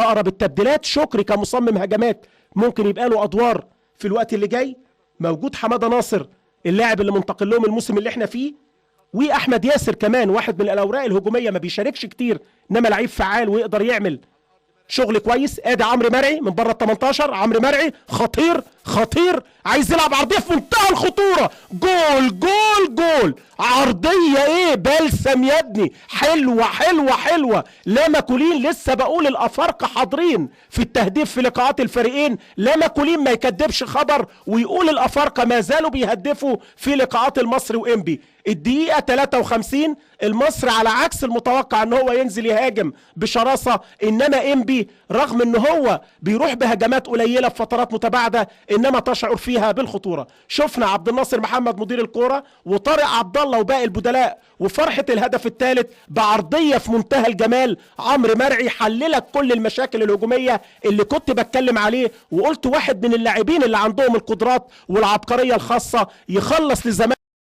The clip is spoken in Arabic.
اقرب التبديلات شكري كمصمم هجمات ممكن يبقى له ادوار في الوقت اللي جاي. موجود حماده ناصر اللاعب اللي منتقل لهم الموسم اللي احنا فيه، واحمد ياسر كمان واحد من الاوراق الهجوميه ما بيشاركش كتير انما لعيب فعال ويقدر يعمل شغل كويس. ادي عمرو مرعي من بره ال 18. عمرو مرعي خطير خطير، عايز يلعب عرضيه في منتهى الخطوره. جول جول جول، عرضيه ايه بلسم يا ابني، حلوه حلوه حلوه. لا ماكولين، لسه بقول الافارقه حاضرين في التهديف في لقاءات الفريقين. لا ماكولين ما يكدبش خبر ويقول الافارقه ما زالوا بيهدفوا في لقاءات المصري وانبي. الدقيقه 53 المصري على عكس المتوقع ان هو ينزل يهاجم بشراسه، انما انبي رغم ان هو بيروح بهجمات قليله في فترات متباعده انما تشعر فيها بالخطوره. شفنا عبد الناصر محمد مدير الكوره وطارق عبد الله وباقي البدلاء وفرحه الهدف الثالث بعرضيه في منتهى الجمال. عمرو مرعي حللك كل المشاكل الهجوميه اللي كنت بتكلم عليه، وقلت واحد من اللاعبين اللي عندهم القدرات والعبقريه الخاصه يخلص لزمان